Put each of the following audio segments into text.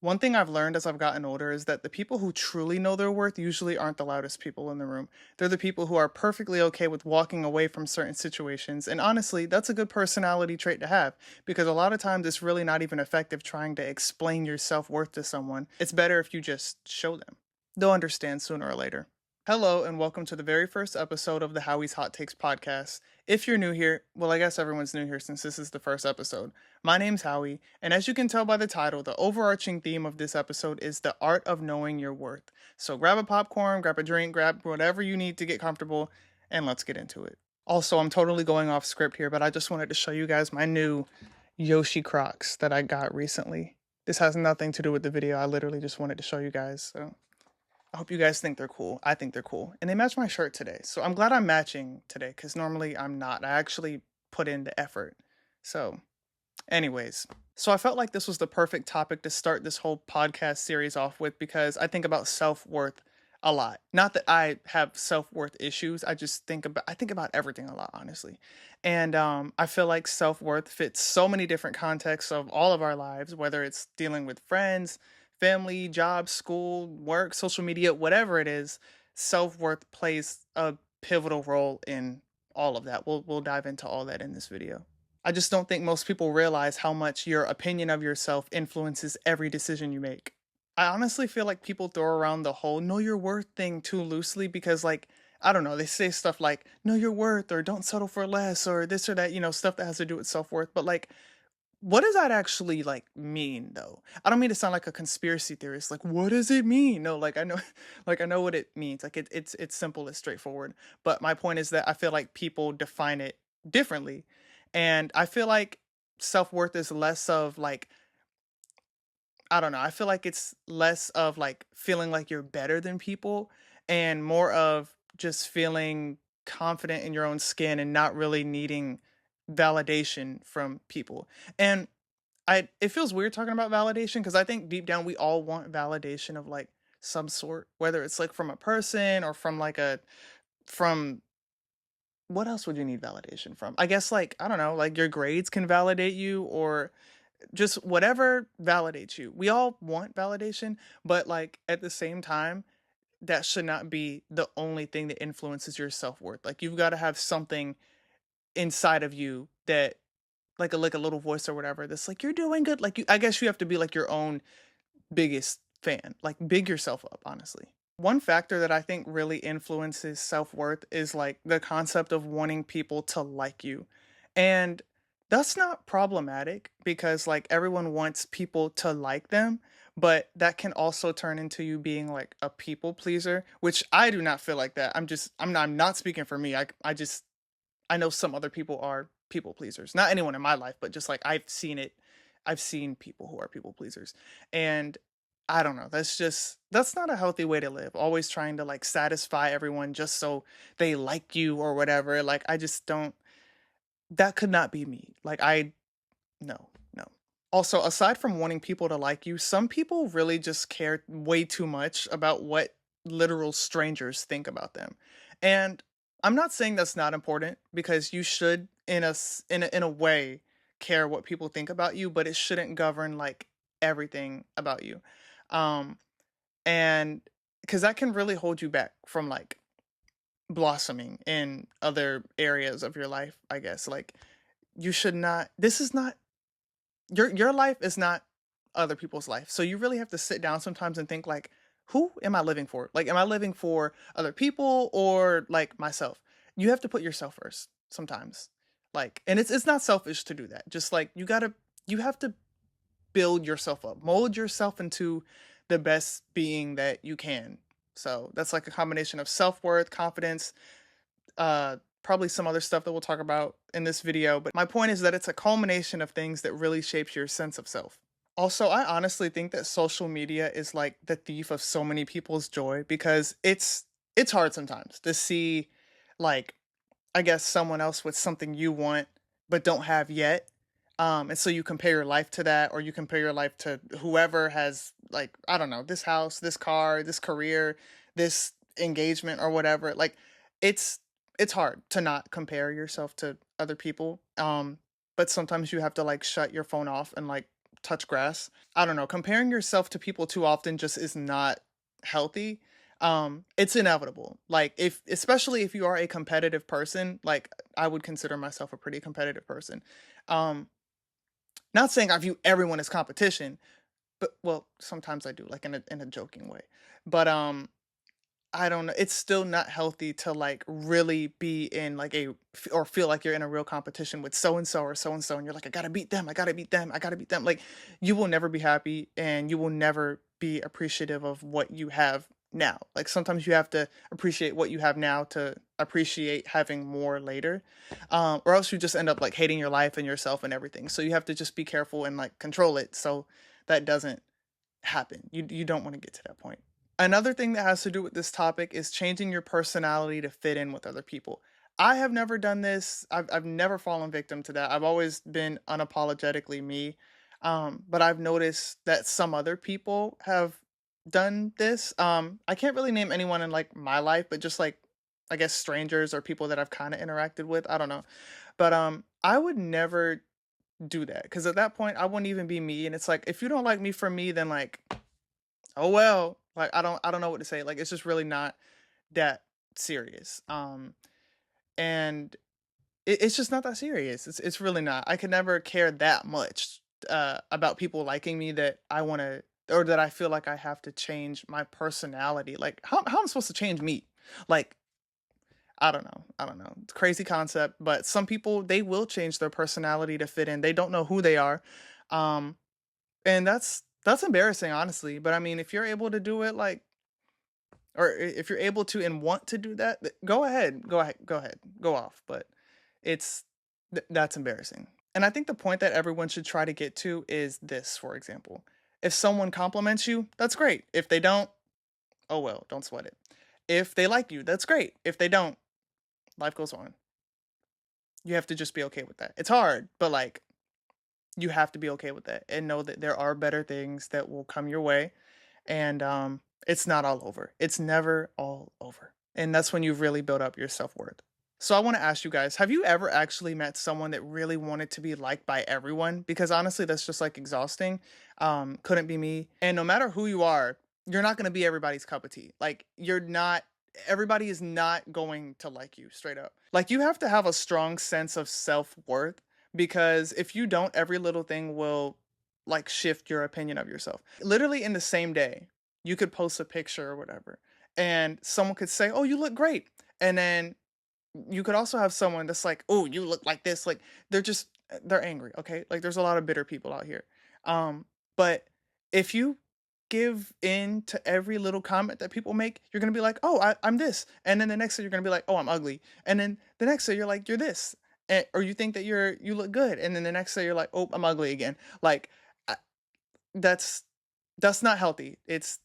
One thing I've learned as I've gotten older is that the people who truly know their worth usually aren't the loudest people in the room. They're the people who are perfectly okay with walking away from certain situations. And honestly, that's a good personality trait to have because a lot of times it's really not even effective trying to explain your self worth to someone. It's better if you just show them. They'll understand sooner or later. Hello, and welcome to the very first episode of the Howie's Hot Takes podcast. If you're new here, well, I guess everyone's new here since this is the first episode. My name's Howie, and as you can tell by the title, the overarching theme of this episode is the art of knowing your worth. So grab a popcorn, grab a drink, grab whatever you need to get comfortable, and let's get into it. Also, I'm totally going off script here, but I just wanted to show you guys my new Yoshi Crocs that I got recently. This has nothing to do with the video. I literally just wanted to show you guys. So I hope you guys think they're cool. I think they're cool. And they match my shirt today. So I'm glad I'm matching today because normally I'm not. I actually put in the effort. So, anyways, so I felt like this was the perfect topic to start this whole podcast series off with because I think about self-worth a lot. Not that I have self-worth issues. I think about everything a lot, honestly. And I feel like self-worth fits so many different contexts of all of our lives, whether it's dealing with friends, family, job, school, work, social media, whatever it is. Self-worth plays a pivotal role in all of that. We'll dive into all that in this video. I just don't think most people realize how much your opinion of yourself influences every decision you make. I honestly feel like people throw around the whole know your worth thing too loosely because, like, I don't know, they say stuff like know your worth or don't settle for less or this or that, stuff that has to do with self worth. But, like, what does that actually like mean though? I don't mean to sound like a conspiracy theorist. Like, what does it mean? No, like I know, like I know what it means. Like it's simple, it's straightforward. But my point is that I feel like people define it differently, and I feel like self worth is less of like I don't know. I feel like it's less of like feeling like you're better than people, and more of just feeling confident in your own skin and not really needing validation from people. And it feels weird talking about validation because I think deep down we all want validation of like some sort, whether it's like from a person or from like a from what else would you need validation from? I guess like I don't know, like your grades can validate you or just whatever validates you. We all want validation, but like at the same time, that should not be the only thing that influences your self-worth. Like you've got to have something inside of you that like a little voice or whatever that's like you're doing good. Like I guess you have to be like your own biggest fan. Like big yourself up, honestly. One factor that I think really influences self-worth is like the concept of wanting people to like you. And that's not problematic because like everyone wants people to like them, but that can also turn into you being like a people pleaser, which I do not feel like that. I'm not speaking for me. I know some other people are people pleasers. Not anyone in my life, but just like I've seen it. I've seen people who are people pleasers. And I don't know. That's not a healthy way to live. Always trying to like satisfy everyone just so they like you or whatever. Like I just don't that could not be me. Like I no, no. Also, aside from wanting people to like you, some people really just care way too much about what literal strangers think about them. And I'm not saying that's not important because you should in a way care what people think about you, but it shouldn't govern like everything about you. Um and cuz that can really hold you back from like blossoming in other areas of your life, I guess. Like you should not this is not your life is not other people's life. So you really have to sit down sometimes and think like, who am I living for? Like, am I living for other people or like myself? You have to put yourself first sometimes. Like, and it's not selfish to do that. Just like you have to build yourself up, mold yourself into the best being that you can. So that's like a combination of self worth, confidence, probably some other stuff that we'll talk about in this video, but my point is that it's a culmination of things that really shapes your sense of self. Also, I honestly think that social media is like the thief of so many people's joy because it's hard sometimes to see like I guess someone else with something you want but don't have yet. And so you compare your life to that, or you compare your life to whoever has like, I don't know, this house, this car, this career, this engagement or whatever. Like it's it's hard to not compare yourself to other people. But sometimes you have to like shut your phone off and like touch grass. I don't know. Comparing yourself to people too often just is not healthy. It's inevitable. Like if especially if you are a competitive person, like I would consider myself a pretty competitive person. Um, Not saying I view everyone as competition, but well, sometimes I do, like in a joking way. But I don't know. It's still not healthy to like really be in like or feel like you're in a real competition with so and so or so and so, and you're like, I gotta beat them, I gotta beat them, I gotta beat them. Like you will never be happy, and you will never be appreciative of what you have now. Like sometimes you have to appreciate what you have now to appreciate having more later, or else you just end up like hating your life and yourself and everything. So you have to just be careful and like control it so that doesn't happen. You don't want to get to that point. Another thing that has to do with this topic is changing your personality to fit in with other people. I have never done this. I've never fallen victim to that. I've always been unapologetically me. But I've noticed that some other people have done this. I can't really name anyone in like my life, but just like I guess strangers or people that I've kind of interacted with. I don't know. But I would never do that because at that point I wouldn't even be me. And it's like if you don't like me for me, then like oh well, like I don't know what to say. Like it's just really not that serious. And it's just not that serious. It's really not. I could never care that much about people liking me that I want to or that I feel like I have to change my personality. Like how am I supposed to change me? Like I don't know. I don't know. It's a crazy concept, but some people they will change their personality to fit in. They don't know who they are. Um and that's embarrassing honestly, but I mean if you're able to do it like or if you're able to and want to do that, go ahead, go off. But it's that's embarrassing. And I think the point that everyone should try to get to is this, for example. If someone compliments you, that's great. If they don't, oh well, don't sweat it. If they like you, that's great. If they don't, life goes on. You have to just be okay with that. It's hard, but like you have to be okay with that and know that there are better things that will come your way and it's not all over. It's never all over. And that's when you've really built up your self-worth. So I want to ask you guys, have you ever actually met someone that really wanted to be liked by everyone? Because honestly, that's just like exhausting. Couldn't be me. And no matter who you are, you're not going to be everybody's cup of tea. Like you're not everybody is not going to like you straight up. Like you have to have a strong sense of self-worth because if you don't, every little thing will like shift your opinion of yourself. Literally in the same day, you could post a picture or whatever, and someone could say, "Oh, you look great," and then you could also have someone that's like, "Oh, you look like this." Like they're just they're angry. Okay, like there's a lot of bitter people out here. But if you give in to every little comment that people make, you're gonna be like, "Oh, I'm this," and then the next day you're gonna be like, "Oh, I'm ugly," and then the next day you're like, "You're this," or you think that you look good, and then the next day you're like, "Oh, I'm ugly again." Like that's that's not healthy. It's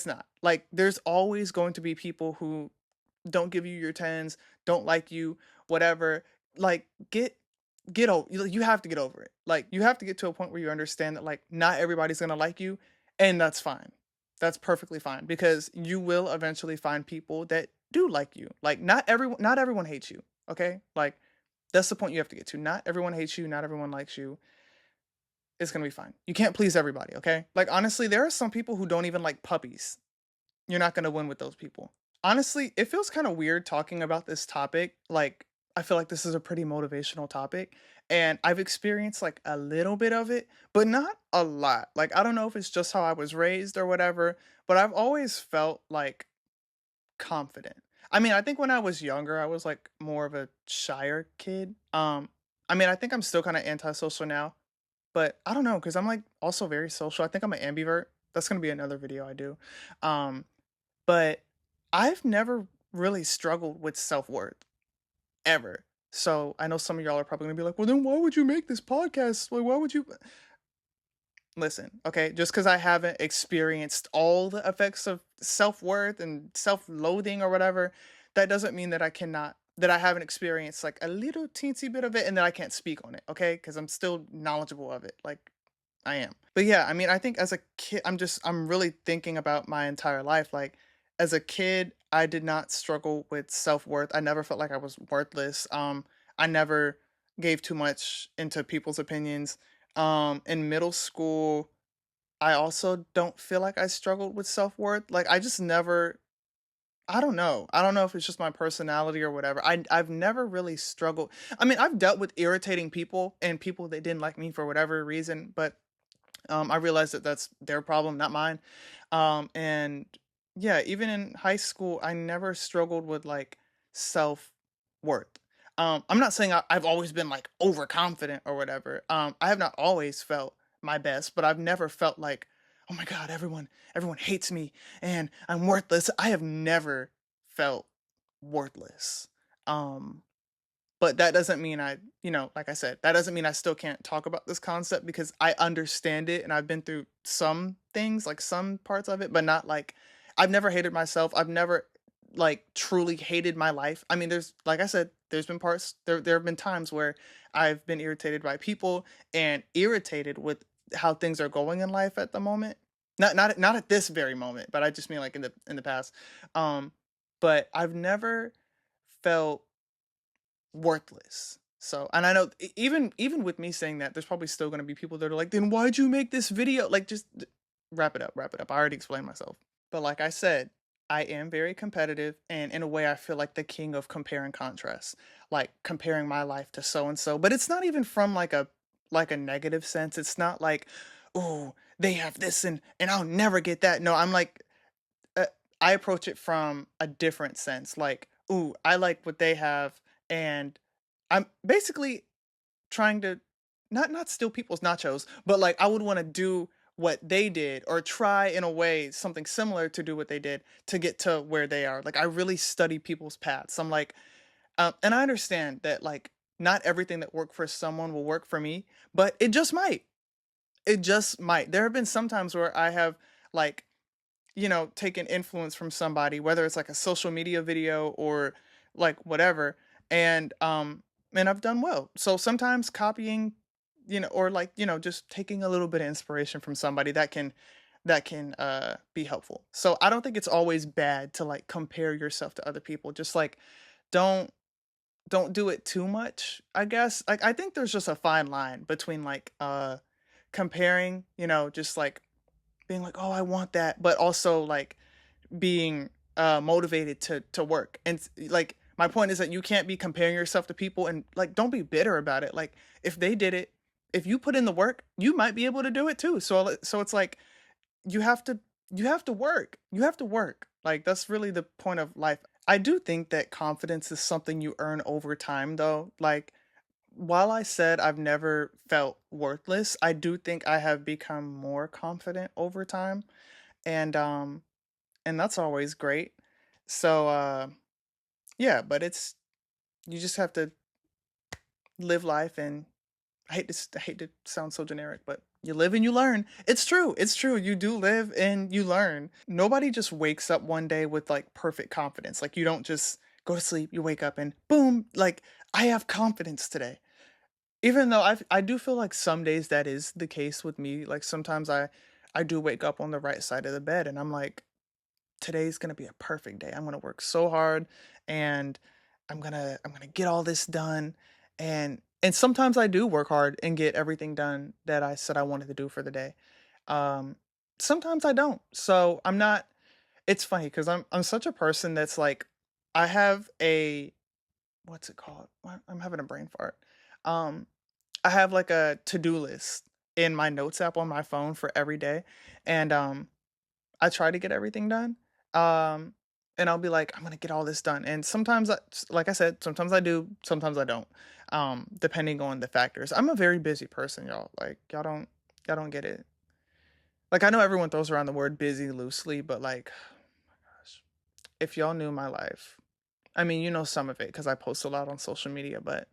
not. Like there's always going to be people who don't give you your tens, don't like you, whatever. Like get over you have to get over it. Like you have to get to a point where you understand that like not everybody's going to like you and that's fine. That's perfectly fine because you will eventually find people that do like you. Like not everyone hates you, okay? Like that's the point you have to get to. Not everyone hates you, not everyone likes you. It's going to be fine. You can't please everybody, okay? Like honestly, there are some people who don't even like puppies. You're not going to win with those people. Honestly, it feels kind of weird talking about this topic. Like I feel like this is a pretty motivational topic and I've experienced like a little bit of it, but not a lot. Like I don't know if it's just how I was raised or whatever, but I've always felt like confident. I mean, I think when I was younger, I was like more of a shyer kid. I mean, I think I'm still kind of antisocial now, but I don't know because I'm like also very social. I think I'm an ambivert. That's gonna be another video I do. Um, but I've never really struggled with self-worth ever. So I know some of y'all are probably gonna be like, well, then why would you make this podcast? Like, why would you listen? Okay, just because I haven't experienced all the effects of self-worth and self-loathing or whatever, that doesn't mean that I haven't experienced like a little teensy bit of it and that I can't speak on it, okay? Because I'm still knowledgeable of it. Like I am. But yeah, I mean, I think as a kid, I'm really thinking about my entire life. Like, as a kid, I did not struggle with self worth. I never felt like I was worthless. I never gave too much into people's opinions. In middle school, I also don't feel like I struggled with self-worth. Like I just never I don't know. I don't know if it's just my personality or whatever. I've never really struggled. I mean, I've dealt with irritating people and people that didn't like me for whatever reason, but I realized that that's their problem, not mine. And yeah, even in high school, I never struggled with like self worth. I'm not saying I've always been like overconfident or whatever. I have not always felt my best, but I've never felt like, oh my God, everyone hates me and I'm worthless. I have never felt worthless. Um, but that doesn't mean like I said, that doesn't mean I still can't talk about this concept because I understand it and I've been through some things, like some parts of it, but not like I've never hated myself. I've never like truly hated my life. I mean, there's like I said, there's been parts there have been times where I've been irritated by people and irritated with how things are going in life at the moment. Not at this very moment, but I just mean like in the past. Um, but I've never felt worthless. So, and I know even with me saying that, there's probably still going to be people that are like, "Then why'd you make this video?" Like, just wrap it up, wrap it up. I already explained myself. But like I said, I am very competitive, and in a way, I feel like the king of compare and contrast, like comparing my life to so and so. But it's not even from like a negative sense. It's not like, "Oh, they have this and I'll never get that." No, I'm like, uh, I approach it from a different sense. Like, "Ooh, I like what they have," and I'm basically trying to not steal people's nachos, but like I would want to do what they did or try in a way something similar to do what they did to get to where they are. Like I really study people's paths. I'm like, and I understand that like not everything that worked for someone will work for me, but it just might. It just might. There have been some times where I have like taken influence from somebody, whether it's like a social media video or like whatever, and I've done well. So sometimes copying, or like, just taking a little bit of inspiration from somebody that can be helpful. So I don't think it's always bad to like compare yourself to other people. Just like don't don't do it too much, I guess. Like I think there's just a fine line between like comparing, just like being like, "Oh, I want that," but also like being motivated to work. And like my point is that you can't be comparing yourself to people and like don't be bitter about it. Like if they did it, if you put in the work, you might be able to do it too. So it's like you have to you have to work. You have to work. Like that's really the point of life. I do think that confidence is something you earn over time though. Like while I said I've never felt worthless, I do think I have become more confident over time. And that's always great. So yeah, but it's you just have to live life, and I hate to sound so generic, but you live and you learn. It's true. It's true. You do live and you learn. Nobody just wakes up one day with like perfect confidence. Like you don't just go to sleep, you wake up and boom, like I have confidence today. Even though I do feel like some days that is the case with me. Like sometimes I do wake up on the right side of the bed and I'm like, today's gonna be a perfect day. I'm gonna work so hard and I'm gonna get all this done. And sometimes I do work hard and get everything done that I said I wanted to do for the day. Um Sometimes I don't. So I'm not it's funny because I'm such a person that's like I have a what's it called? I'm having a brain fart. Um I have like a to-do list in my notes app on my phone for every day. And I try to get everything done. Um, and I'll be like, I'm gonna get all this done. And sometimes, like I said, sometimes I do, sometimes I don't. Depending on the factors. I'm a very busy person, y'all. Like y'all don't get it. Like I know everyone throws around the word busy loosely, but like, gosh, if y'all knew my life, I mean, you know some of it because I post a lot on social media, but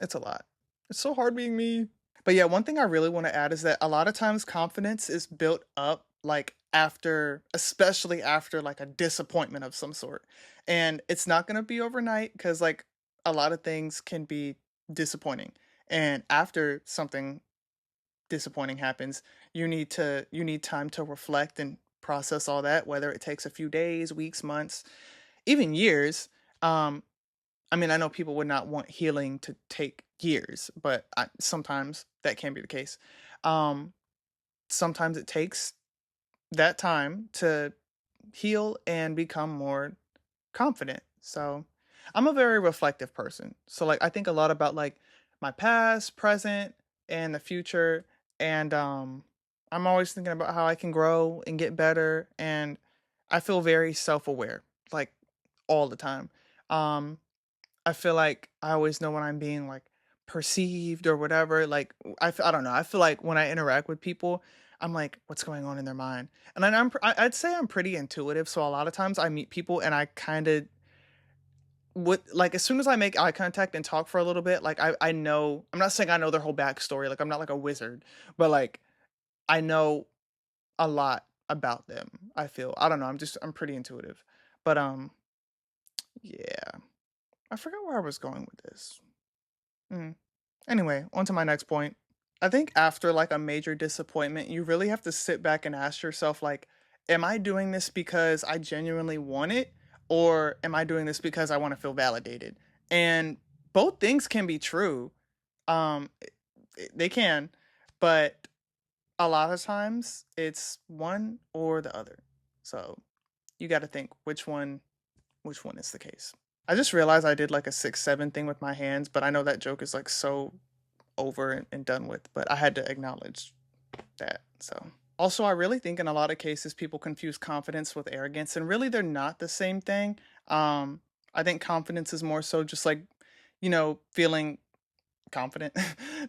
it's a lot. It's so hard being me. But yeah, one thing I really want to add is that a lot of times confidence is built up like after, especially after like a disappointment of some sort. And it's not going to be overnight because like a lot of things can be disappointing. And after something disappointing happens, you need time to reflect and process all that, whether it takes a few days, weeks, months, even years. Um I mean, I know people would not want healing to take years, but sometimes that can be the case. Um, Sometimes it takes that time to heal and become more confident. So, I'm a very reflective person. So like I think a lot about like my past, present, and the future, and I'm always thinking about how I can grow and get better, and I feel very self-aware like all the time. Um I feel like I always know when I'm being like perceived or whatever. Like I don't know. I feel like when I interact with people, I'm like, what's going on in their mind? And then I'd say I'm pretty intuitive. So a lot of times I meet people and I kind of would like as soon as I make eye contact and talk for a little bit, like I know. I'm not saying I know their whole backstory. Like I'm not like a wizard, but like I know a lot about them. I feel I don't know. I'm pretty intuitive, but yeah. I forgot where I was going with this. Mm. Anyway, on to my next point. I think after like a major disappointment, you really have to sit back and ask yourself, like, am I doing this because I genuinely want it? Or am I doing this because I want to feel validated? And both things can be true. Um, they can, but a lot of times it's one or the other. So you got to think which one is the case. I just realized I did like a 6-7 thing with my hands, but I know that joke is like so over and done with, but I had to acknowledge that. So, also, I really think in a lot of cases people confuse confidence with arrogance, and really they're not the same thing. I think confidence is more so just like, feeling confident.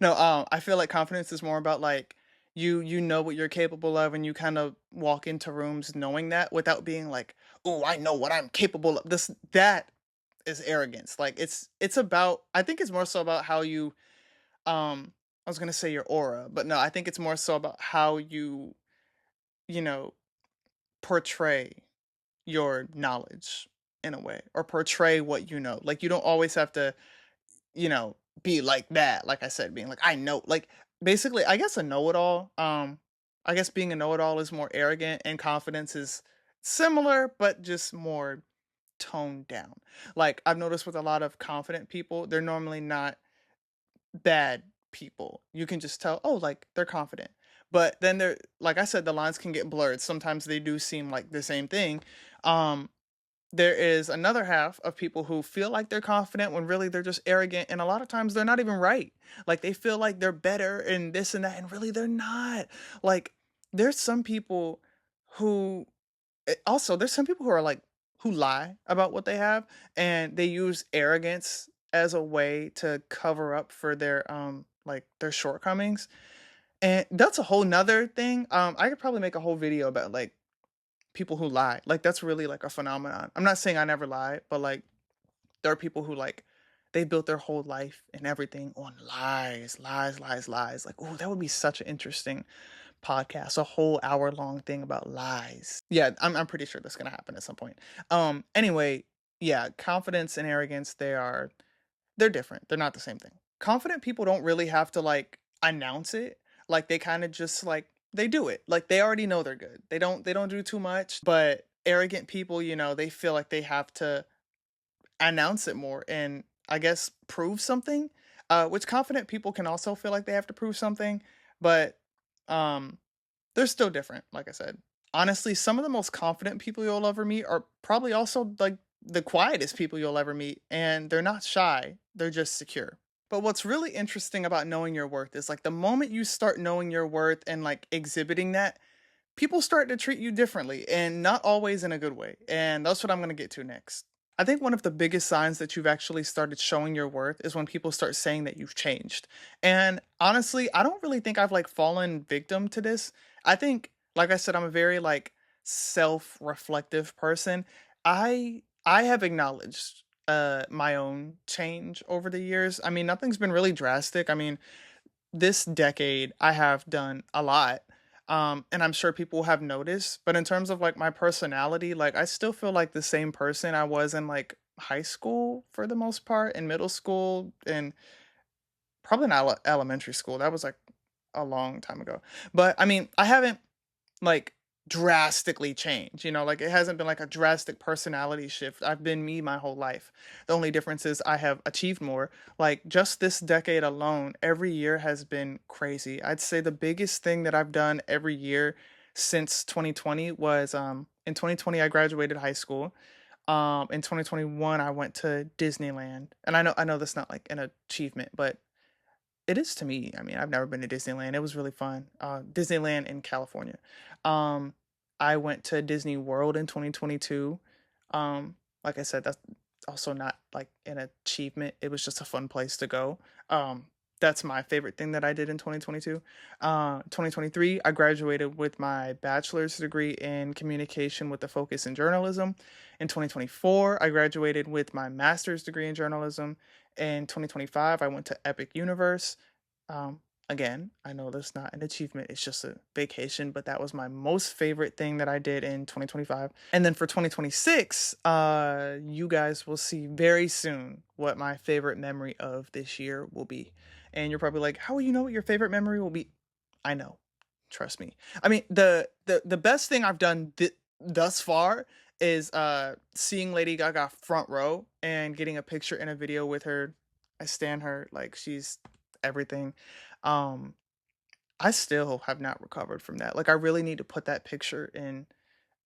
No, I feel like confidence is more about like you know what you're capable of, and you kind of walk into rooms knowing that without being like, oh, I know what I'm capable of. This that is arrogance. Like it's about I think it's more so about how you I was gonna say your aura, but no, I think it's more so about how you know, portray your knowledge in a way or portray what you know. Like you don't always have to, you know, be like that. Like I said, being like, I know like basically I guess a know it all. I guess being a know it all is more arrogant and confidence is similar, but just more toned down. Like I've noticed with a lot of confident people, they're normally not bad people. You can just tell, oh, like they're confident. But then they're like I said, the lines can get blurred. Sometimes they do seem like the same thing. Um, there is another half of people who feel like they're confident when really they're just arrogant, and a lot of times they're not even right. Like they feel like they're better and this and that, and really they're not. Like there's some people who also there's some people who are like who lie about what they have, and they use arrogance as a way to cover up for their like their shortcomings, and that's a whole nother thing. I could probably make a whole video about like people who lie. Like that's really like a phenomenon. I'm not saying I never lie, but like there are people who like they built their whole life and everything on lies, lies, lies, lies. Like, oh, that would be such an interesting podcast, a whole hour long thing about lies. Yeah, I'm pretty sure that's gonna happen at some point. Anyway, yeah, confidence and arrogance, they're different. They're not the same thing. Confident people don't really have to like announce it. Like they kind of just like they do it. Like they already know they're good. They don't do too much, but arrogant people, they feel like they have to announce it more and I guess prove something. Which confident people can also feel like they have to prove something, but um they're still different, like I said. Honestly, some of the most confident people you'll ever meet are probably also like the quietest people you'll ever meet, and they're not shy, they're just secure. But what's really interesting about knowing your worth is like the moment you start knowing your worth and like exhibiting that, people start to treat you differently and not always in a good way. And that's what I'm going to get to next. I think one of the biggest signs that you've actually started showing your worth is when people start saying that you've changed. And honestly, I don't really think I've like fallen victim to this. I think like I said, I'm a very like self-reflective person. I have acknowledged my own change over the years. I mean, nothing's been really drastic. I mean, this decade I have done a lot. And I'm sure people have noticed, but in terms of like my personality, like I still feel like the same person I was in like high school for the most part, in middle school, and probably not elementary school. That was like a long time ago. But I mean, I haven't like drastically change. Like it hasn't been like a drastic personality shift. I've been me my whole life. The only difference is I have achieved more. Like just this decade alone, every year has been crazy. I'd say the biggest thing that I've done every year since 2020 was in 2020 I graduated high school. In 2021 I went to Disneyland. And I know that's not like an achievement, but it is to me. I mean, I've never been to Disneyland. It was really fun. Disneyland in California. Um, I went to Disney World in 2022. Like I said, that's also not like an achievement. It was just a fun place to go. Um, that's my favorite thing that I did in 2022. 2023, I graduated with my bachelor's degree in communication with a focus in journalism. In 2024, I graduated with my master's degree in journalism. In 2025, I went to Epic Universe. Um, Again, I know that's not an achievement, it's just a vacation, but that was my most favorite thing that I did in 2025. And then for 2026, you guys will see very soon what my favorite memory of this year will be. And you're probably like, how will you know what your favorite memory will be? I know. Trust me. I mean, the best thing I've done thus far is seeing Lady Gaga front row and getting a picture and a video with her. I stan her, like she's everything. Um I still have not recovered from that. Like I really need to put that picture in.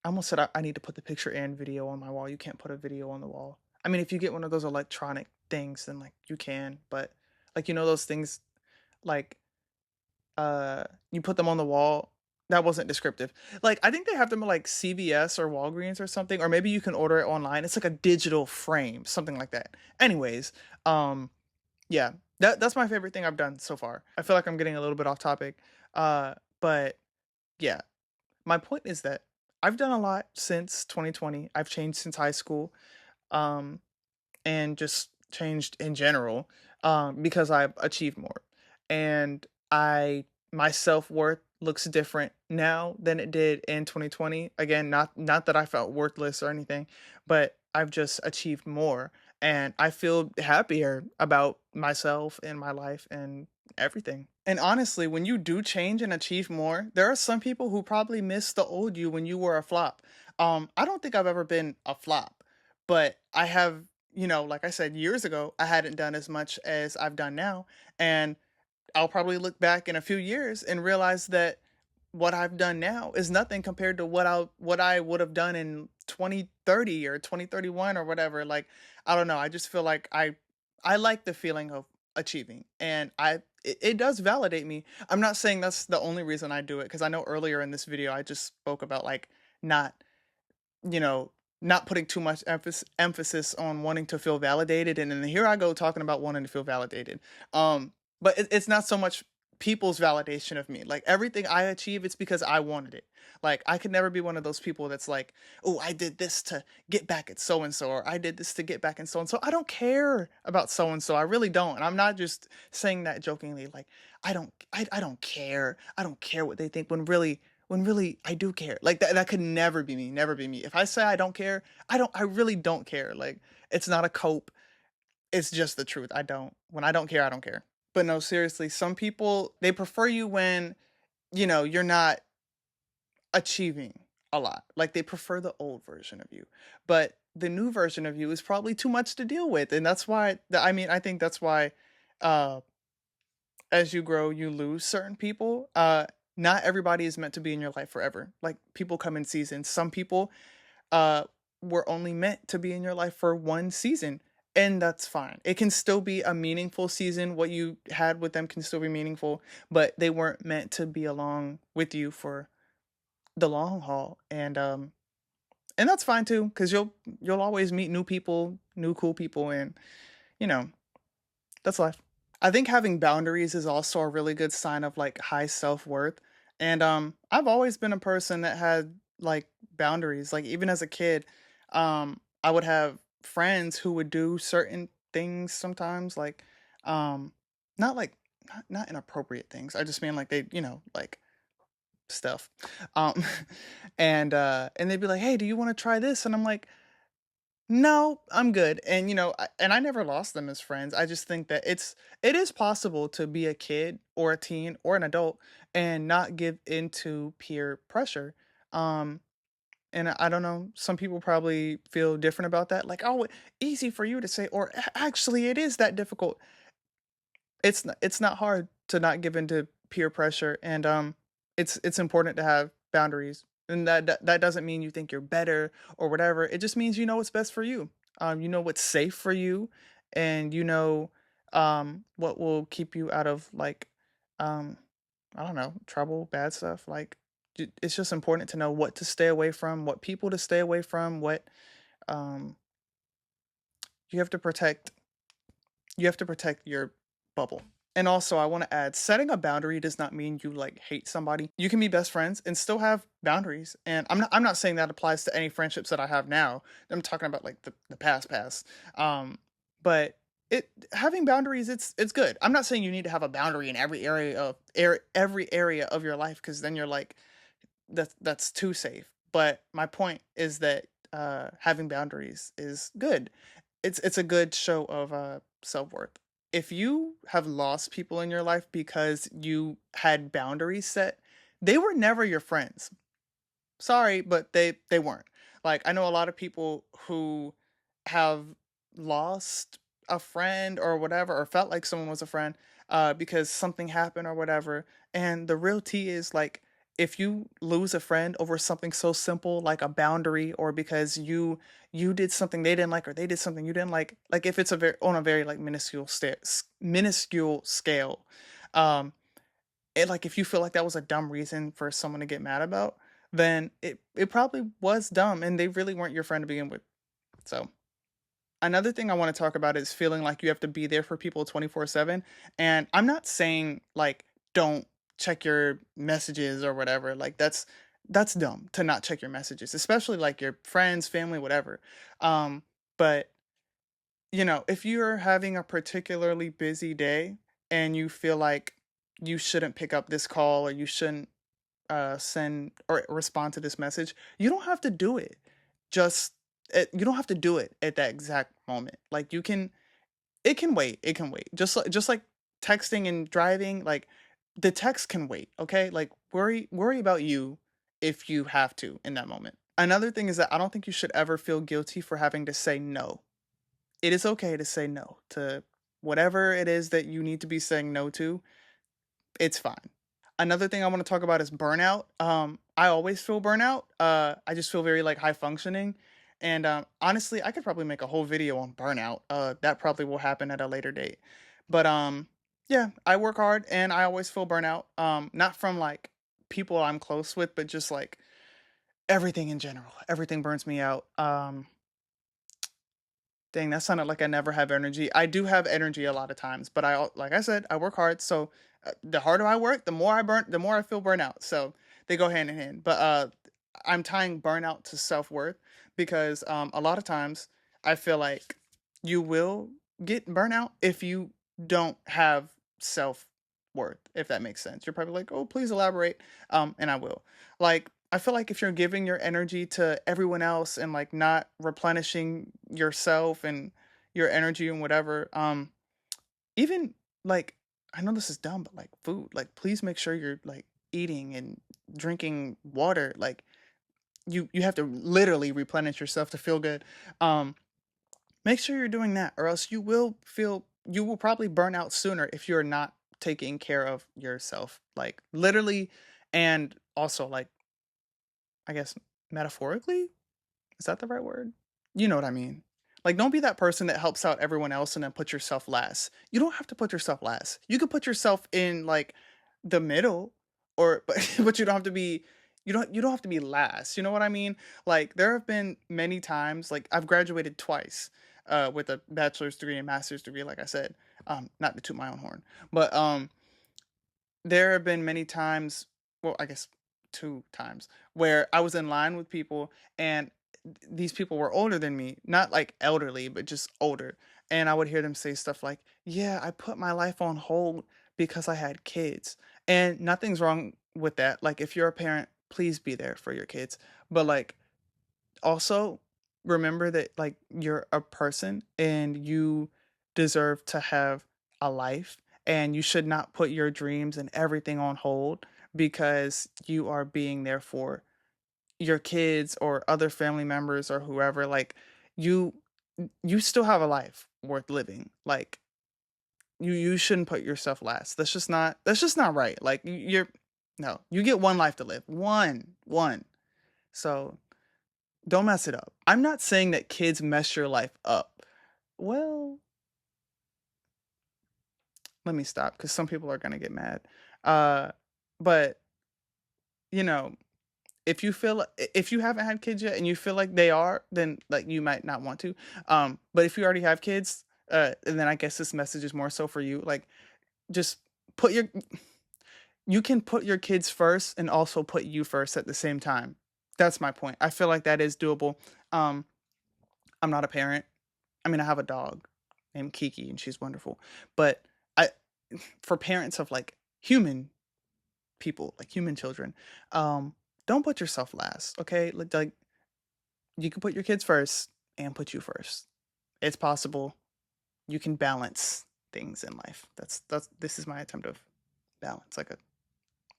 I almost said I need to put the picture and video on my wall. You can't put a video on the wall. I mean, if you get one of those electronic things, then like you can, but like those things like you put them on the wall. That wasn't descriptive. Like I think they have them at like CVS or Walgreens or something, or maybe you can order it online. It's like a digital frame, something like that. Anyways, yeah, that's my favorite thing I've done so far. I feel like I'm getting a little bit off topic. But yeah, my point is that I've done a lot since 2020. I've changed since high school. Um and just changed in general, because I've achieved more. And my self-worth looks different now than it did in 2020. Again, not that I felt worthless or anything, but I've just achieved more and I feel happier about myself and my life and everything. And honestly, when you do change and achieve more, there are some people who probably miss the old you when you were a flop. I don't think I've ever been a flop, but I have, like I said years ago, I hadn't done as much as I've done now. And I'll probably look back in a few years and realize that what I've done now is nothing compared to what I would have done in 2030 or 2031 or whatever. Like, I don't know. I just feel like I like the feeling of achieving, and it does validate me. I'm not saying that's the only reason I do it, because I know earlier in this video I just spoke about like not you know, not putting too much emphasis on wanting to feel validated, and then here I go talking about wanting to feel validated. But it's not so much people's validation of me. Like everything I achieve, it's because I wanted it. Like I could never be one of those people that's like, oh, I did this to get back at so and so, or I did this to get back at so and so. I don't care about so and so. I really don't. And I'm not just saying that jokingly. Like I don't care. I don't care what they think, when really I do care. Like that could never be me, never be me. If I say I don't care, I really don't care. Like it's not a cope. It's just the truth. I don't. When I don't care, I don't care. But no, seriously, some people they prefer you when, you're not achieving a lot. Like they prefer the old version of you. But the new version of you is probably too much to deal with. And that's why I mean, I think that's why uh as you grow, you lose certain people. Not everybody is meant to be in your life forever. Like people come in seasons. Some people uh were only meant to be in your life for one season, and that's fine. It can still be a meaningful season. What you had with them can still be meaningful, but they weren't meant to be along with you for the long haul. And that's fine too, because you'll always meet new people, new cool people, and you know that's life. I think having boundaries is also a really good sign of like high self-worth. And I've always been a person that had like boundaries. Like even as a kid, I would have friends who would do certain things sometimes, like um not like not inappropriate things. I just mean like they, like stuff. Um and they'd be like, "Hey, do you want to try this?" And I'm like, no, I'm good. And I never lost them as friends. I just think that it is possible to be a kid or a teen or an adult and not give into peer pressure. Um, and I don't know, some people probably feel different about that. Like, oh, easy for you to say, or actually, it is that difficult. It's not hard to not give into peer pressure, and it's important to have boundaries, and that doesn't mean you think you're better or whatever. It just means you know what's best for you. You know what's safe for you, and you know what will keep you out of like um I don't know, trouble, bad stuff. Like it's just important to know what to stay away from, what people to stay away from, what um you have to protect you have to protect your bubble. And also, I want to add, setting a boundary does not mean you like hate somebody. You can be best friends and still have boundaries. And I'm not saying that applies to any friendships that I have now. I'm talking about like the past. But it having boundaries, it's good. I'm not saying you need to have a boundary in every area of your life, because then you're like that's too safe. But my point is that having boundaries is good. It's a good show of self-worth. If you have lost people in your life because you had boundaries set, they were never your friends. Sorry, but they weren't. Like I know a lot of people who have lost a friend or whatever, or felt like someone was a friend because something happened or whatever. And the real tea is like, if you lose a friend over something so simple like a boundary, or because you did something they didn't like, or they did something you didn't like if it's a very on a very like minuscule scale, um it like if you feel like that was a dumb reason for someone to get mad about, then it probably was dumb and they really weren't your friend to begin with. So another thing I want to talk about is feeling like you have to be there for people 24/7. And I'm not saying like don't check your messages or whatever. Like that's dumb to not check your messages, especially like your friends, family, whatever. But if you're having a particularly busy day and you feel like you shouldn't pick up this call, or you shouldn't send or respond to this message, you don't have to do it. You don't have to do it at that exact moment. Like you can, it can wait. It can wait. Just like texting and driving, like the text can wait. Okay, like worry about you if you have to in that moment. Another thing is that I don't think you should ever feel guilty for having to say no. It is okay to say no to whatever it is that you need to be saying no to. It's fine. Another thing I want to talk about is burnout. I always feel burnout. I just feel very like high functioning, and honestly, I could probably make a whole video on burnout. That probably will happen at a later date. But yeah, I work hard and I always feel burnout. Not from like people I'm close with, but just like everything in general. Everything burns me out. Dang, that sounded like I never have energy. I do have energy a lot of times, but like I said, I work hard. So the harder I work, the more I feel burnout. So they go hand in hand. But I'm tying burnout to self-worth, because a lot of times I feel like you will get burnout if you don't have self-worth, if that makes sense. You're probably like, "Oh, please elaborate." And I will. Like I feel like if you're giving your energy to everyone else and like not replenishing yourself and your energy and whatever, even like I know this is dumb, but like food, like please make sure you're like eating and drinking water. Like you have to literally replenish yourself to feel good. Um, Make sure you're doing that, or else you will probably burn out sooner if you're not taking care of yourself. Like literally, and also like I guess metaphorically? Is that the right word? You know what I mean. Like, don't be that person that helps out everyone else and then put yourself last. You don't have to put yourself last. You could put yourself in like the middle, or but you don't have to be you don't have to be last. You know what I mean? Like there have been many times, like I've graduated twice with a bachelor's degree and master's degree, like I said. Not to toot my own horn, but there have been many times, well, I guess 2 times, where I was in line with people, and these people were older than me, not like elderly, but just older. And I would hear them say stuff like, "Yeah, I put my life on hold because I had kids." And nothing's wrong with that. Like if you're a parent, please be there for your kids. But like also remember that like you're a person and you deserve to have a life, and you should not put your dreams and everything on hold because you are being there for your kids or other family members or whoever, like, you you still have a life worth living. Like, you shouldn't put yourself last. That's just not right. Like, you're no, you get one life to live. One. So, don't mess it up. I'm not saying that kids mess your life up. Well, let me stop because some people are gonna get mad. Uh, but you know, if you haven't had kids yet and you feel like they are, then like you might not want to. But if you already have kids, and then I guess this message is more so for you. Like, just put your you can put your kids first and also put you first at the same time. That's my point. I feel like that is doable. Um, I'm not a parent. I mean, I have a dog named Kiki, and she's wonderful. But I, for parents of like human people, like human children, um, don't put yourself last. Okay, like you can put your kids first and put you first. It's possible. You can balance things in life. That's this is my attempt of balance, like a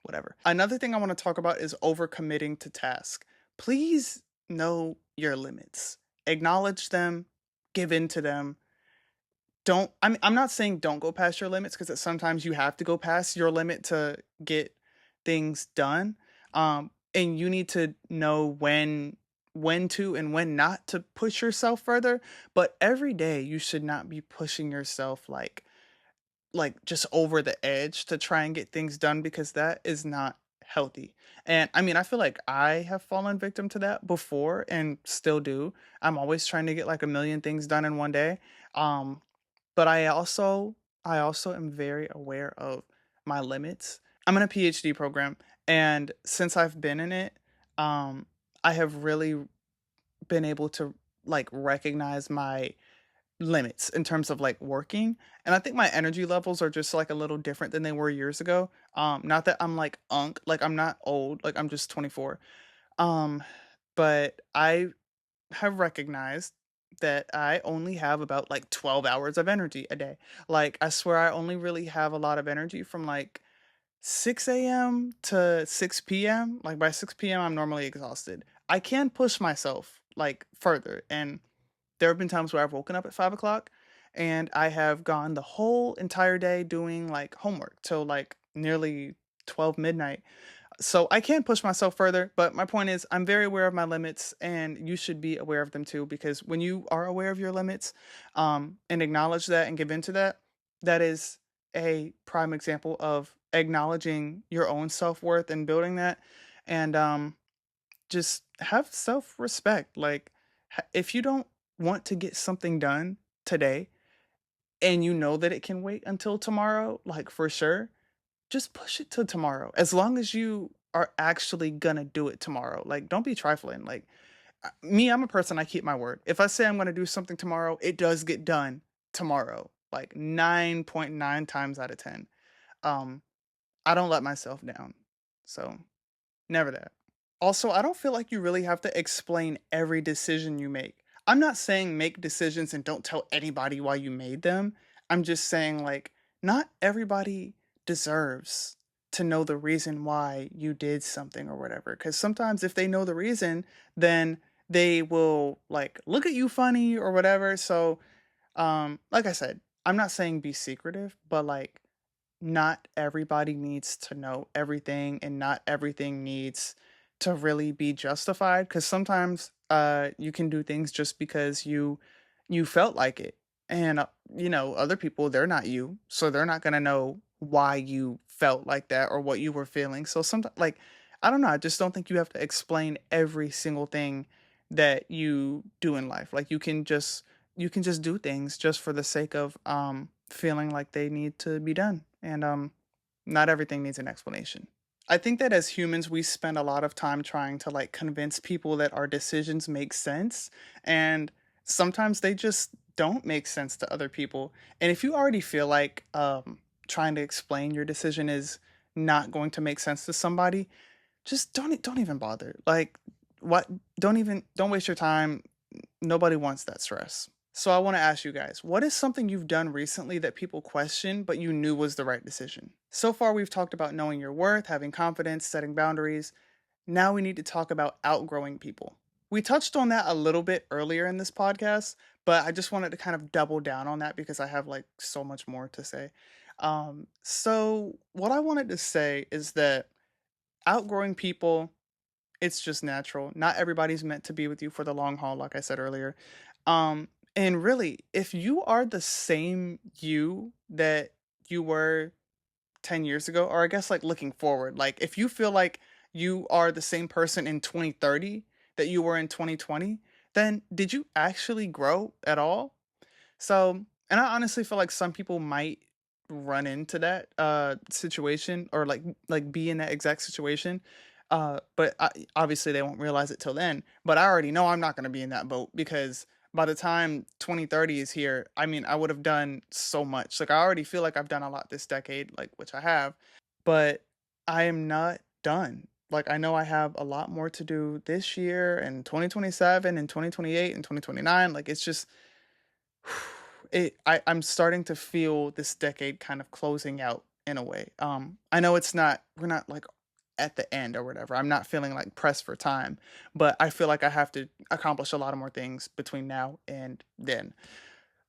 whatever. Another thing I want to talk about is overcommitting to task. Please know your limits. Acknowledge them, give in to them. I'm not saying don't go past your limits because sometimes you have to go past your limit to get things done. And you need to know when to and when not to push yourself further, but every day you should not be pushing yourself like just over the edge to try and get things done because that is not healthy. And I mean, I feel like I have fallen victim to that before and still do. I'm always trying to get like a million things done in one day. Um but I also am very aware of my limits. I'm in a PhD program, and since I've been in it, I have really been able to like recognize my limits in terms of like working. And I think my energy levels are just like a little different than they were years ago. Not that I'm like like I'm not old, like I'm just 24. Um, but I have recognized that I only have about like 12 hours of energy a day. Like, I swear I only really have a lot of energy from like 6 a.m. to 6 p.m. Like, by 6 p.m., I'm normally exhausted. I can push myself like further. And there have been times where I've woken up at 5 o'clock and I have gone the whole entire day doing like homework till like nearly 12 midnight. So I can push myself further, but my point is I'm very aware of my limits and you should be aware of them too because when you are aware of your limits and acknowledge that and give into that, that is a prime example of acknowledging your own self-worth and building that and just have self-respect. Like if you don't want to get something done today and you know that it can wait until tomorrow, like for sure, just push it to tomorrow. As long as you are actually gonna do it tomorrow. Like, don't be trifling. Like, me, I'm a person, I keep my word. If I say I'm gonna do something tomorrow, it does get done tomorrow. Like 9.9 times out of 10. Um, I don't let myself down. So, never that. Also, I don't feel like you really have to explain every decision you make. I'm not saying make decisions and don't tell anybody why you made them. I'm just saying, like, not everybody deserves to know the reason why you did something or whatever. Because sometimes if they know the reason, then they will, like, look at you funny or whatever. So, like I said, I'm not saying be secretive, but, like, not everybody needs to know everything and not everything needs to really be justified because sometimes you can do things just because you felt like it and other people, they're not you, so they're not going to know why you felt like that or what you were feeling. So sometimes, like, I don't know, I just don't think you have to explain every single thing that you do in life. Like, you can just do things just for the sake of feeling like they need to be done. And not everything needs an explanation. I think that as humans, we spend a lot of time trying to like convince people that our decisions make sense. And sometimes they just don't make sense to other people. And if you already feel like trying to explain your decision is not going to make sense to somebody, just don't even bother. Like, what? Don't waste your time. Nobody wants that stress. So I want to ask you guys, what is something you've done recently that people question but you knew was the right decision? So far we've talked about knowing your worth, having confidence, setting boundaries. Now we need to talk about outgrowing people. We touched on that a little bit earlier in this podcast, but I just wanted to kind of double down on that because I have like so much more to say. So what I wanted to say is that outgrowing people, it's just natural. Not everybody's meant to be with you for the long haul, like I said earlier. And really, if you are the same you that you were 10 years ago, or I guess like looking forward, like if you feel like you are the same person in 2030 that you were in 2020, then did you actually grow at all? So, and I honestly feel like some people might run into that situation, or like be in that exact situation. But obviously they won't realize it till then. But I already know I'm not going to be in that boat because by the time 2030 is here, I mean, I would have done so much. Like I already feel like I've done a lot this decade, like which I have, but I am not done. Like I know I have a lot more to do this year and 2027 and 2028 and 2029. Like it's just I'm starting to feel this decade kind of closing out in a way. I know it's not we're not like at the end or whatever. I'm not feeling like pressed for time, but I feel like I have to accomplish a lot of more things between now and then.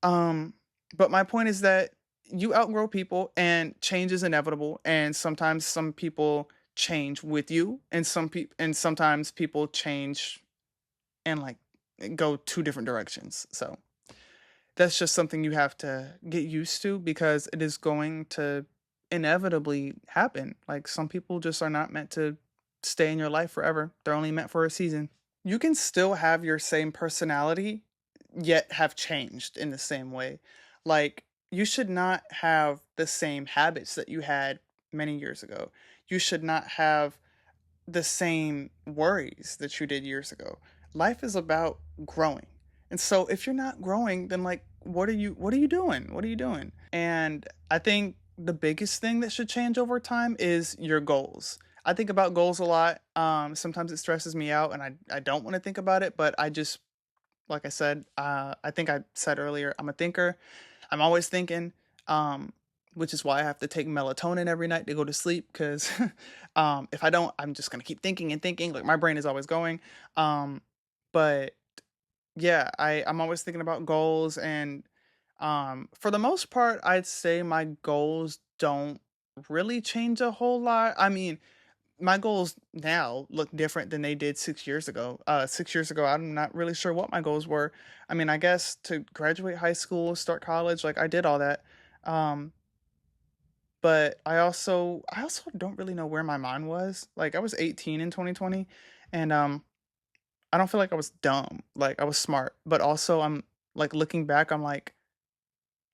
Um, but my point is that you outgrow people and change is inevitable, and sometimes some people change with you, and sometimes people change and like go two different directions. So that's just something you have to get used to because it is going to inevitably happen. Like some people just are not meant to stay in your life forever. They're only meant for a season. You can still have your same personality yet have changed in the same way. Like you should not have the same habits that you had many years ago. You should not have the same worries that you did years ago. Life is about growing. And so if you're not growing, then like what are you doing? What are you doing? And I think the biggest thing that should change over time is your goals. I think about goals a lot. Sometimes it stresses me out and I don't want to think about it, but I just like I said, I think I said earlier, I'm a thinker. I'm always thinking, um, which is why I have to take melatonin every night to go to sleep. Because if I don't, I'm just gonna keep thinking and thinking. Like my brain is always going. Um, but yeah, I'm always thinking about goals, and for the most part, I'd say my goals don't really change a whole lot. I mean, my goals now look different than they did 6 years ago. 6 years ago, I'm not really sure what my goals were. I mean, I guess to graduate high school, start college, like I did all that. Um, but I also don't really know where my mind was. Like I was 18 in 2020, and I don't feel like I was dumb. Like I was smart, but also I'm like looking back, I'm like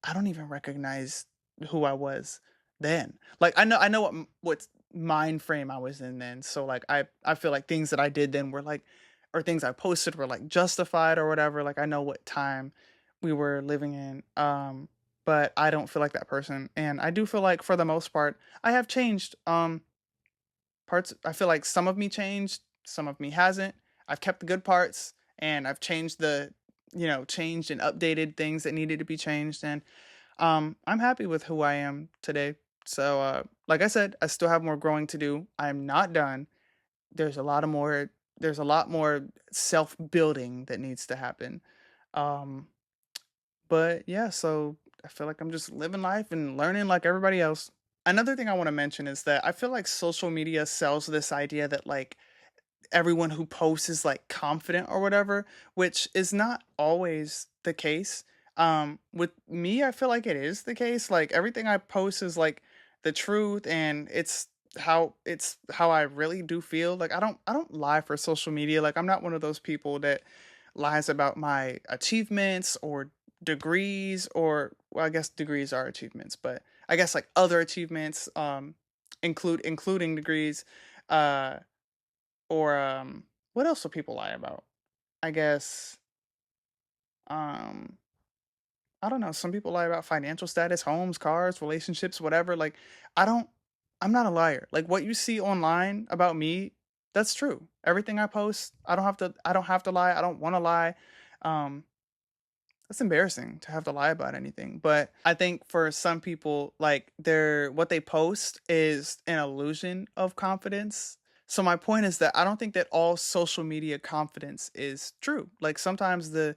I don't even recognize who I was then. Like I know what mind frame I was in then. So like I feel like things that I did then were like or things I posted were like justified or whatever. Like I know what time we were living in. But I don't feel like that person, and I do feel like for the most part I have changed. Parts I feel like some of me changed, some of me hasn't. I've kept the good parts and I've changed changed and updated things that needed to be changed, and I'm happy with who I am today. So, like I said, I still have more growing to do. I'm not done. There's a lot of more. There's a lot more self building that needs to happen. Um, but yeah, so I feel like I'm just living life and learning like everybody else. Another thing I want to mention is that I feel like social media sells this idea that like everyone who posts is like confident or whatever, which is not always the case. With me, I feel like it is the case. Like everything I post is like the truth, and it's how I really do feel. Like I don't lie for social media. Like I'm not one of those people that lies about my achievements or degrees, or well, I guess degrees are achievements, but I guess like other achievements including degrees. Uh or what else do people lie about? I guess um I don't know, some people lie about financial status, homes, cars, relationships, whatever. Like I don't I'm not a liar. Like what you see online about me, that's true. Everything I post, I don't have to lie. I don't want to lie. Um it's embarrassing to have to lie about anything, but I think for some people like what they post is an illusion of confidence. So my point is that I don't think that all social media confidence is true. Like sometimes the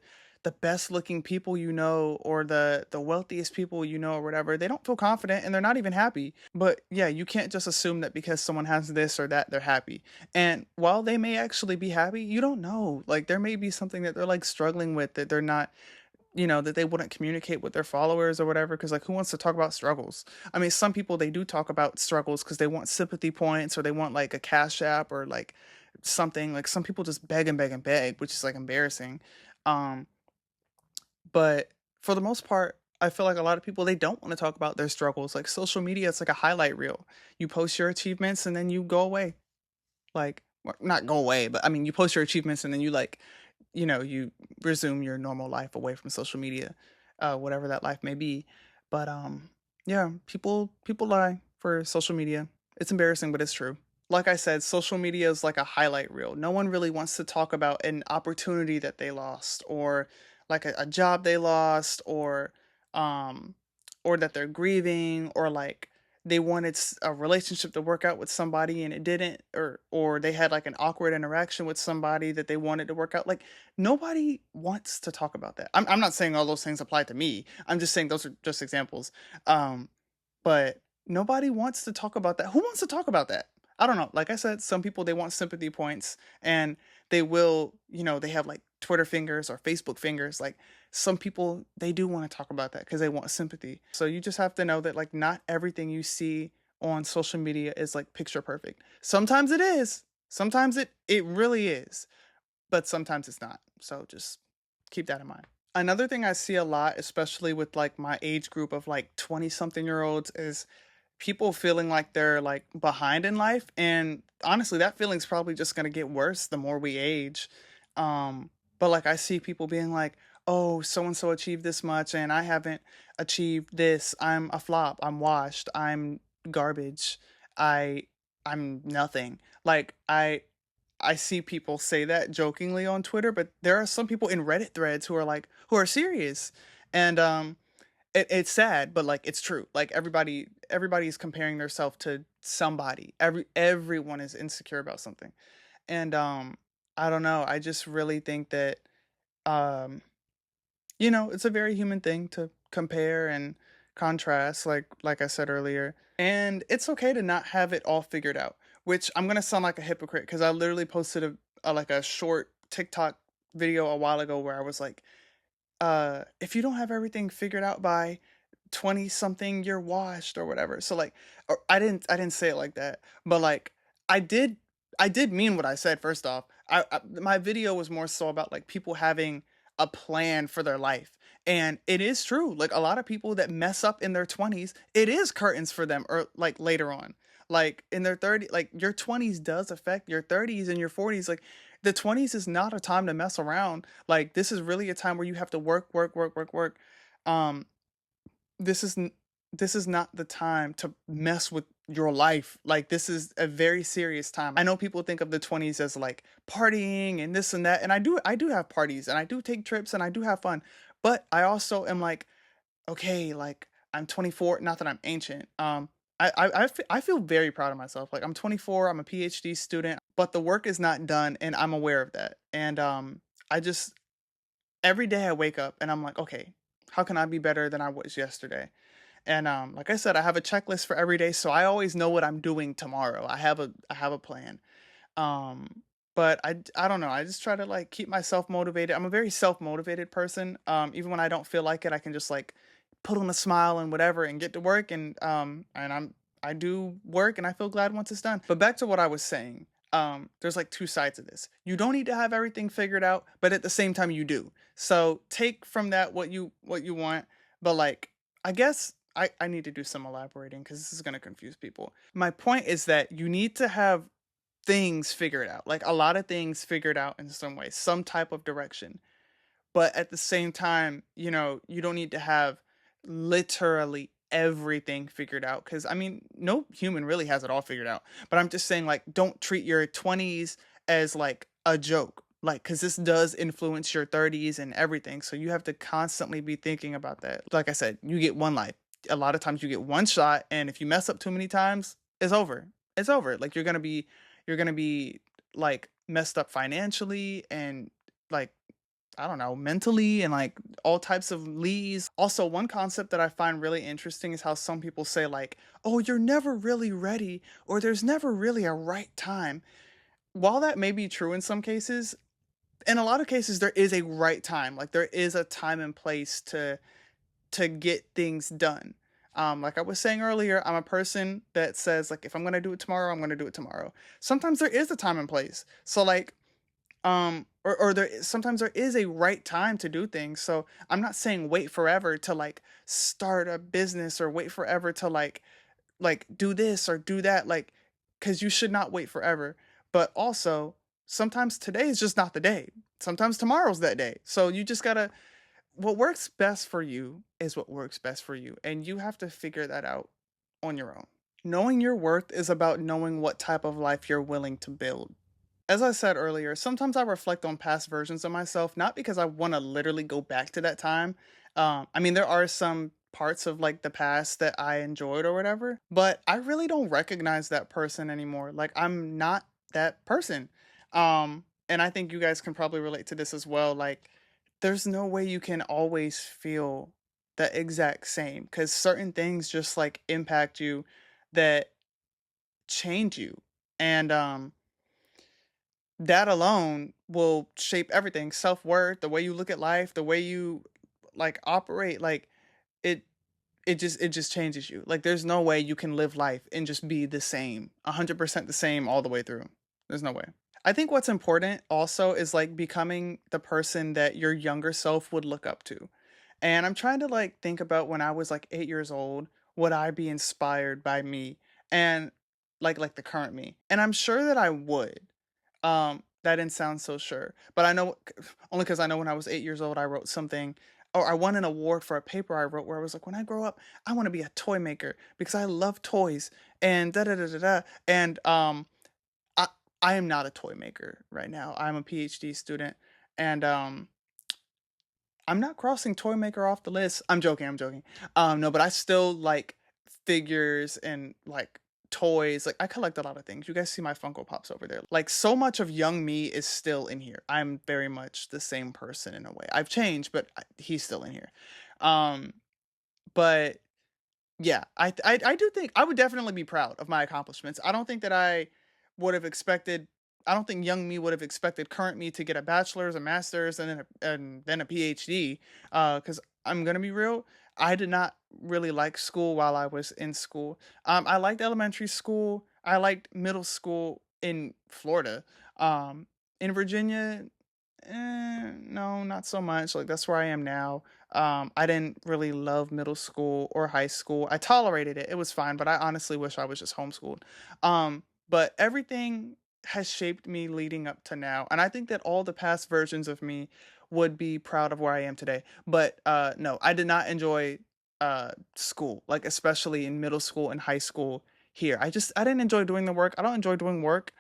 best looking people you know or the wealthiest people you know or whatever, they don't feel confident and they're not even happy. But yeah, you can't just assume that because someone has this or that they're happy. And while they may actually be happy, you don't know. Like there may be something that they're like struggling with that they're not, that they wouldn't communicate with their followers or whatever. Because like, who wants to talk about struggles? I mean, some people they do talk about struggles because they want sympathy points or they want like a cash app or like something. Like some people just beg and beg and beg, which is like embarrassing. Um, but for the most part, I feel like a lot of people they don't want to talk about their struggles. Like social media, it's like a highlight reel. You post your achievements and then you go away. Like, well, not go away, but I mean, you post your achievements and then you like, you resume your normal life away from social media, whatever that life may be. But yeah, people lie for social media. It's embarrassing, but it's true. Like I said, social media is like a highlight reel. No one really wants to talk about an opportunity that they lost or like a job they lost um or that they're grieving or like they wanted a relationship to work out with somebody and it didn't or they had like an awkward interaction with somebody that they wanted to work out. Like nobody wants to talk about that. I'm not saying all those things apply to me. I'm just saying those are just examples. um but nobody wants to talk about that. Who wants to talk about that? I don't know. Like I said, some people they want sympathy points and they will, they have like Twitter fingers or Facebook fingers. Like some people they do want to talk about that because they want sympathy. So you just have to know that like not everything you see on social media is like picture perfect. Sometimes it is. Sometimes it really is, but sometimes it's not. So just keep that in mind. Another thing I see a lot, especially with like my age group of like 20 something year olds, is people feeling like they're like behind in life. And honestly, that feeling's probably just going to get worse the more we age. But like I see people being like, oh, so and so achieved this much and I haven't achieved this. I'm a flop. I'm washed. I'm garbage. I I'm nothing. Like I see people say that jokingly on Twitter, but there are some people in Reddit threads who are serious. And it's sad, but like it's true. Like everybody's comparing themselves to somebody. Everyone is insecure about something. And I don't know. I just really think that um it's a very human thing to compare and contrast like I said earlier. And it's okay to not have it all figured out, which I'm going to sound like a hypocrite cuz I literally posted a short TikTok video a while ago where I was like, if you don't have everything figured out by 20 something you're washed or whatever. So like or I didn't say it like that, but like I did I did mean what I said. First off, my video was more so about like people having a plan for their life. And it is true. Like a lot of people that mess up in their 20s, it is curtains for them or like later on. Like in their 30s, like your 20s does affect your 30s and your 40s. Like the 20s is not a time to mess around. Like this is really a time where you have to work, work, work, work, work. Um, this is this is not the time to mess with your life. Like this is a very serious time. I know people think of the 20s as like partying and this and that, and I do have parties and I do take trips and I do have fun. But I also am like, okay, like I'm 24, not that I'm ancient. I feel very proud of myself. Like I'm 24, I'm a PhD student, but the work is not done and I'm aware of that. And I just every day I wake up and I'm like, okay, how can I be better than I was yesterday? And like I said, I have a checklist for every day, so I always know what I'm doing tomorrow. I have a plan. Um, but I don't know. I just try to like keep myself motivated. I'm a very self-motivated person. Even when I don't feel like it, I can just like put on a smile and whatever and get to work and I do work and I feel glad once it's done. But back to what I was saying. There's like two sides of this. You don't need to have everything figured out, but at the same time you do. So take from that what you want, but like I guess I need to do some elaborating because this is going to confuse people. My point is that you need to have things figured out, like a lot of things figured out in some way, some type of direction. But at the same time, you don't need to have literally everything figured out because I mean, no human really has it all figured out. But I'm just saying, like, don't treat your 20s as like a joke. Like, because this does influence your 30s and everything. So you have to constantly be thinking about that. Like I said, you get one life. A lot of times you get one shot. And if you mess up too many times, it's over. It's over. Like, You're going to be like messed up financially and like I don't know, mentally and like all types of lees. Also, one concept that I find really interesting is how some people say, like, oh, you're never really ready, or there's never really a right time. While that may be true in some cases, in a lot of cases, there is a right time. Like, there is a time and place to get things done. Like I was saying earlier, I'm a person that says, like, if I'm gonna do it tomorrow, I'm gonna do it tomorrow. Sometimes there is a time and place. So like or sometimes there is a right time to do things. So I'm not saying wait forever to like start a business or wait forever to like do this or do that, like, because you should not wait forever. But also sometimes today is just not the day. Sometimes tomorrow's that day. So you just gotta, what works best for you is what works best for you, and you have to figure that out on your own. Knowing your worth is about knowing what type of life you're willing to build. As I said earlier, sometimes I reflect on past versions of myself, not because I want to literally go back to that time. I mean, there are some parts of like the past that I enjoyed or whatever, but I really don't recognize that person anymore. Like, I'm not that person. And I think you guys can probably relate to this as well. Like, there's no way you can always feel the exact same because certain things just like impact you that change you. And that alone will shape everything, self-worth, the way you look at life, the way you like operate, like it it just changes you. Like, there's no way you can live life and just be the same 100% the same all the way through. There's no way. I think what's important also is like becoming the person that your younger self would look up to. And I'm trying to like think about when I was like 8 years old, would I be inspired by me and like the current me? And I'm sure that I would. That didn't sound so sure, but I know only because I know when I was 8 years old, I wrote something, or I won an award for a paper I wrote where I was like, when I grow up, I want to be a toy maker because I love toys and da da da da da. And I I am not a toy maker right now. I'm a PhD student, and I'm not crossing toy maker off the list. I'm joking. I'm joking. No, but I still like figures and like toys. Like, I collect a lot of things. You guys see my Funko Pops over there. Like, so much of young me is still in here. I'm very much the same person in a way. I've changed, but he's still in here. Um, but yeah, I do think I would definitely be proud of my accomplishments. I don't think that I would have expected. I don't think young me would have expected current me to get a bachelor's, a master's, and then a PhD. Because I'm gonna be real, I did not really like school while I was in school. I liked elementary school. I liked middle school in Florida. In Virginia, no, not so much. Like, that's where I am now. I didn't really love middle school or high school. I tolerated it. It was fine, but I honestly wish I was just homeschooled. But everything has shaped me leading up to now. And I think that all the past versions of me would be proud of where I am today. But no, I did not enjoy school, like especially in middle school and high school here. I didn't enjoy doing the work. I don't enjoy doing work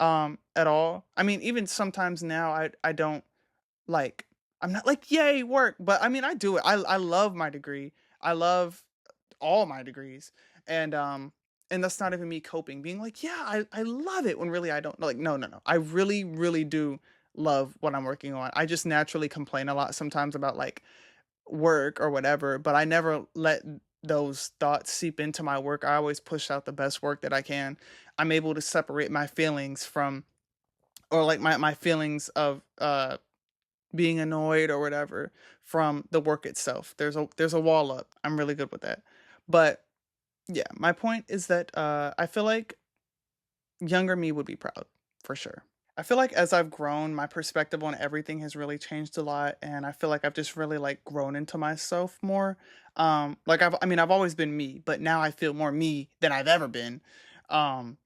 at all. I mean, even sometimes now I don't like, I'm not like, "Yay, work," but I mean, I do it. I love my degree. I love all my degrees, and, um and that's not even me coping, being like, "Yeah, I love it," when really I don't. Like, no, no, no. I really, really do love what I'm working on. I just naturally complain a lot sometimes about, like, work or whatever, but I never let those thoughts seep into my work. I always push out the best work that I can. I'm able to separate my feelings from, or, like, my feelings of, being annoyed or whatever from the work itself. There's a wall up. I'm really good with that. But yeah, my point is that I feel like younger me would be proud for sure. I feel like as I've grown, my perspective on everything has really changed a lot, and I feel like I've just really like grown into myself more. Like, I mean, I've always been me, but now I feel more me than I've ever been. Um,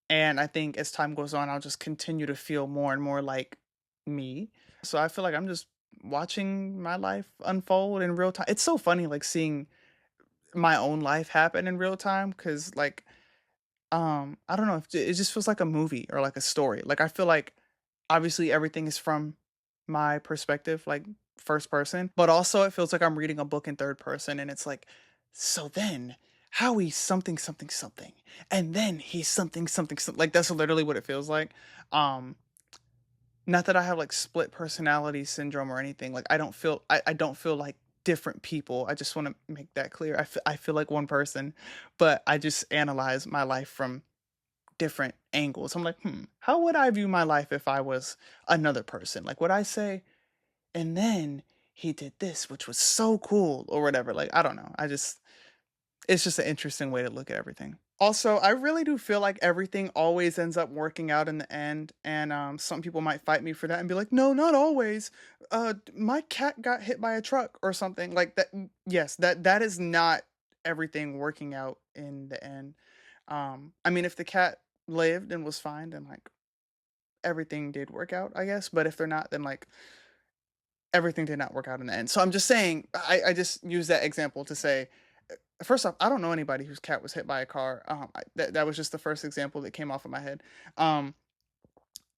and I think as time goes on, I'll just continue to feel more and more like me. So I feel like I'm just watching my life unfold in real time. It's so funny, like, seeing my own life happen in real time because, like, I don't know, if it just feels like a movie or like a story. Like, I feel like obviously everything is from my perspective, like first person, but also it feels like I'm reading a book in third person, and it's like, so then Howie something something something, and then he's something something something. Like that's literally what it feels like. Um, Not that I have like split personality syndrome or anything. Like I don't feel like different people. I just want to make that clear. I feel like one person, but I just analyze my life from different angles. I'm like, how would I view my life if I was another person? Like, would I say, and then he did this, which was so cool, or whatever? Like, I don't know. It's just an interesting way to look at everything. Also, I really do feel like everything always ends up working out in the end, and some people might fight me for that and be like, "No, not always. My cat got hit by a truck or something like that." Yes, that is not everything working out in the end. I mean, if the cat lived and was fine, then like everything did work out, I guess. But if they're not, then like everything did not work out in the end. So I'm just saying, I just use that example to say, first off, I don't know anybody whose cat was hit by a car. That was just the first example that came off of my head. Um,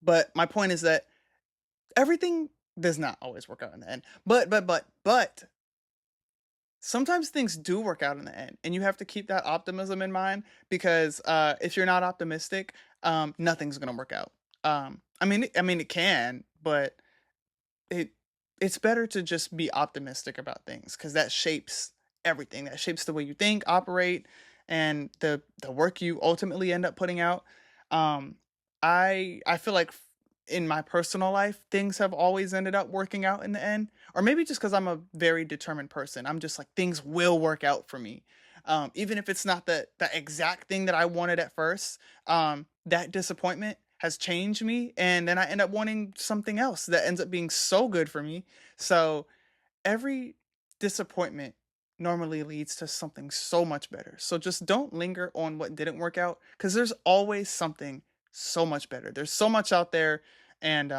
but my point is that everything does not always work out in the end. But sometimes things do work out in the end, and you have to keep that optimism in mind because if you're not optimistic, nothing's gonna work out. I mean, it can, but it it's better to just be optimistic about things because that shapes everything. That shapes the way you think, operate, and the work you ultimately end up putting out. Um, I feel like in my personal life, things have always ended up working out in the end, or maybe just because I'm a very determined person. I'm just like things will work out for me, even if it's not the exact thing that I wanted at first. That disappointment has changed me, and then I end up wanting something else that ends up being so good for me. So every disappointment normally leads to something so much better. So just don't linger on what didn't work out because there's always something so much better. There's so much out there, and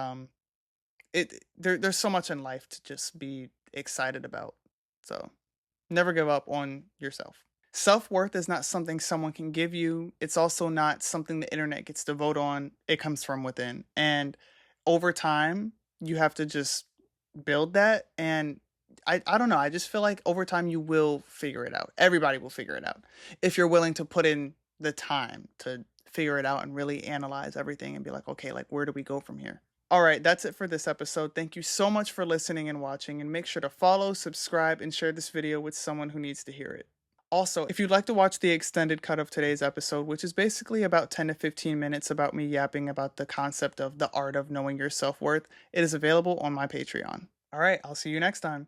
there's so much in life to just be excited about. So never give up on yourself. Self worth is not something someone can give you. It's also not something the internet gets to vote on. It comes from within. And over time, you have to just build that. And I don't know. I just feel like over time, you will figure it out. Everybody will figure it out if you're willing to put in the time to figure it out and really analyze everything and be like, okay, like, where do we go from here? All right, that's it for this episode. Thank you so much for listening and watching, and make sure to follow, subscribe, and share this video with someone who needs to hear it. Also, if you'd like to watch the extended cut of today's episode, which is basically about 10 to 15 minutes about me yapping about the concept of the art of knowing your self worth, it is available on my Patreon. All right, I'll see you next time.